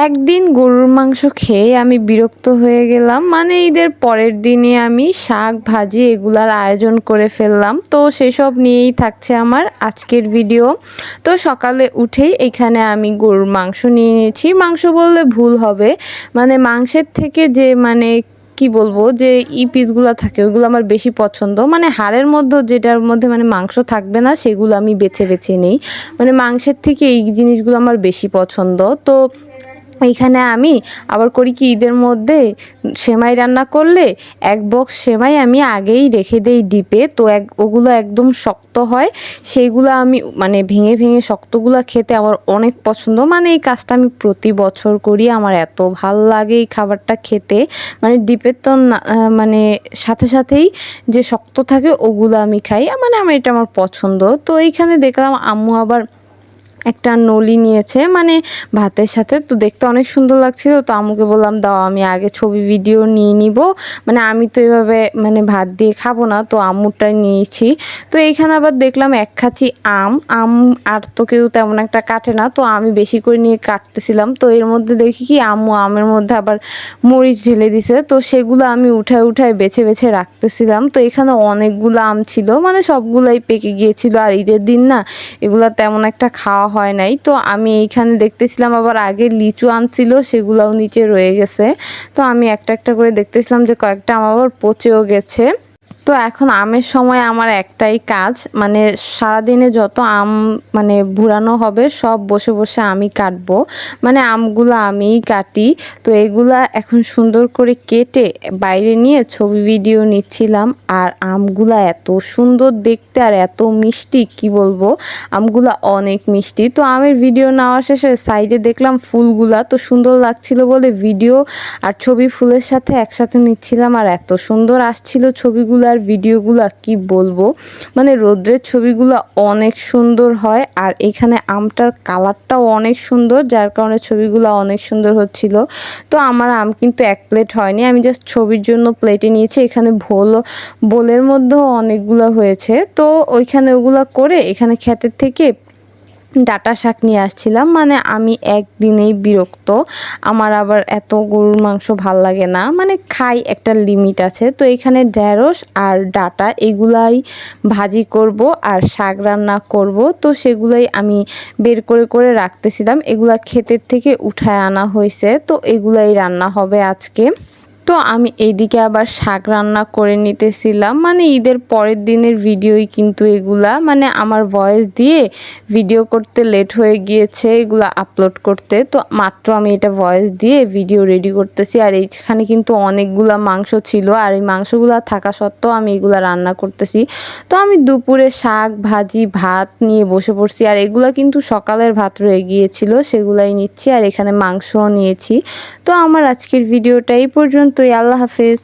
একদিন গরুর মাংস খেয়ে আমি বিরক্ত হয়ে গেলাম। মানে ঈদের পরের দিনে আমি শাক ভাজি এগুলার আয়োজন করে ফেললাম। তো সেসব নিয়েই থাকছে আমার আজকের ভিডিও। তো সকালে উঠেই এখানে আমি গরুর মাংস নিয়ে নিয়েছি। মাংস বললে ভুল হবে, মানে মাংসের থেকে যে কি বলবো যে পিসগুলো থাকে ওইগুলো আমার বেশি পছন্দ। মানে হাড়ের মধ্যে যেটার মধ্যে মাংস থাকবে না সেগুলো আমি বেছে বেছে নেই। মানে মাংসের থেকে এই জিনিসগুলো আমার বেশি পছন্দ। তো এইখানে আমি আবার করি কি, ঈদের মধ্যে সেমাই রান্না করলে এক বক্স সেমাই আমি আগেই রেখে দেই ডিপে। তো ওগুলো একদম শক্ত হয়, সেইগুলো আমি ভেঙে ভেঙে শক্তগুলো খেতে আমার অনেক পছন্দ। এই কাজটা আমি প্রতি বছর করি, আমার এত ভাল লাগে এই খাবারটা খেতে। ডিপের তো সাথে সাথেই যে শক্ত থাকে ওগুলো আমি খাই, আমার এটা আমার পছন্দ। তো এইখানে দেখলাম আম্মু আবার একটা নলি নিয়েছে ভাতের সাথে। তো দেখতে অনেক সুন্দর লাগছিল। তো আম্মুকে বললাম দাও আমি আগে ছবি ভিডিও নিয়ে নিব, আমি তো এভাবে ভাত দিয়ে খাবো না। তো আম্মুরটাই নিয়েছি। তো এইখানে আবার দেখলাম এক খাঁচি আম আর তো কেউ তেমন একটা কাটে না, তো আমি বেশি করে নিয়ে কাটতেছিলাম। তো এর মধ্যে দেখি কি আম্মু আমের মধ্যে আবার মরিচ ঢেলে দিছে। তো সেগুলো আমি উঠায় উঠায় বেছে বেছে রাখতেছিলাম। তো এখানে অনেকগুলো আম ছিল, সবগুলাই পেকে গিয়েছিল। আর ঈদের দিন না এগুলা তেমন একটা খাওয়া হয় নাই। তো আমি এইখানে দেখতেছিলাম আবার আগে লিচু আনছিল, সেগুলাও নিচে রয়ে গেছে। তো আমি একটা একটা করে দেখতেছিলাম যে কয়েকটা আম আবার পচেও গেছে। তো এখন আমের সময় আমার একটাই কাজ, সারাদিনে যত আম ভুরানো হবে সব বসে বসে আমি কাটবো। আমগুলো আমিই কাটি। তো এগুলা এখন সুন্দর করে কেটে বাইরে নিয়ে ছবি ভিডিও নিচ্ছিলাম। আর আমগুলা এত সুন্দর দেখতে আর এত মিষ্টি, কি বলবো, আমগুলা অনেক মিষ্টি। তো আমের ভিডিও নেওয়া শেষে সাইডে দেখলাম ফুলগুলা, তো সুন্দর লাগছিল বলে ভিডিও আর ছবি ফুলের সাথে একসাথে নিচ্ছিলাম। আর এত সুন্দর আসছিল ছবিগুলো আর ভিডিওগুলো, কি বলবো, রৌদ্রের ছবিগুলো অনেক সুন্দর হয়। আর এখানে আমটার কালারটাও অনেক সুন্দর, যার কারণে ছবিগুলো অনেক সুন্দর হচ্ছিল। তো আমার আম কিন্তু এক প্লেট হয়নি, আমি জাস্ট ছবির জন্য প্লেটে নিয়েছি। এখানে বোলের মধ্যেও অনেকগুলো হয়েছে। তো ওইখানে ওগুলো করে এখানে ক্ষেতের থেকে ডাঁটা শাক নিয়ে আসছিলাম। আমি একদিনেই বিরক্ত, আমার আবার এত গরুর মাংস ভাল লাগে না, খাই একটা লিমিট আছে। তো এখানে ঢেঁড়স আর ডাঁটা এগুলাই ভাজি করব আর শাক রান্না করব। তো সেগুলাই আমি বের করে করে রাখতেছিলাম, এগুলা ক্ষেতের থেকে উঠায় আনা হয়েছে। তো এগুলাই রান্না হবে আজকে। তো আমি এইদিকে আবার শাক রান্না করে নিতেছিলাম। ঈদের পরের দিনের ভিডিওই কিন্তু এগুলা, আমার ভয়েস দিয়ে ভিডিও করতে লেট হয়ে গিয়েছে এগুলা আপলোড করতে। তো মাত্র আমি এটা ভয়েস দিয়ে ভিডিও রেডি করতেছি। আর এইখানে কিন্তু অনেকগুলা মাংস ছিল, আর এই মাংসগুলা থাকা সত্ত্বেও আমি এগুলা রান্না করতেছি। তো আমি দুপুরে শাক ভাজি ভাত নিয়ে বসে পড়ছি। আর এগুলা কিন্তু সকালের ভাত রয়ে গিয়েছিল, সেগুলাই নিচ্ছি। আর এখানে মাংসও নিয়েছি। তো আমার আজকের ভিডিওটা এই পর্যন্তই। আল্লাহ হাফেজ।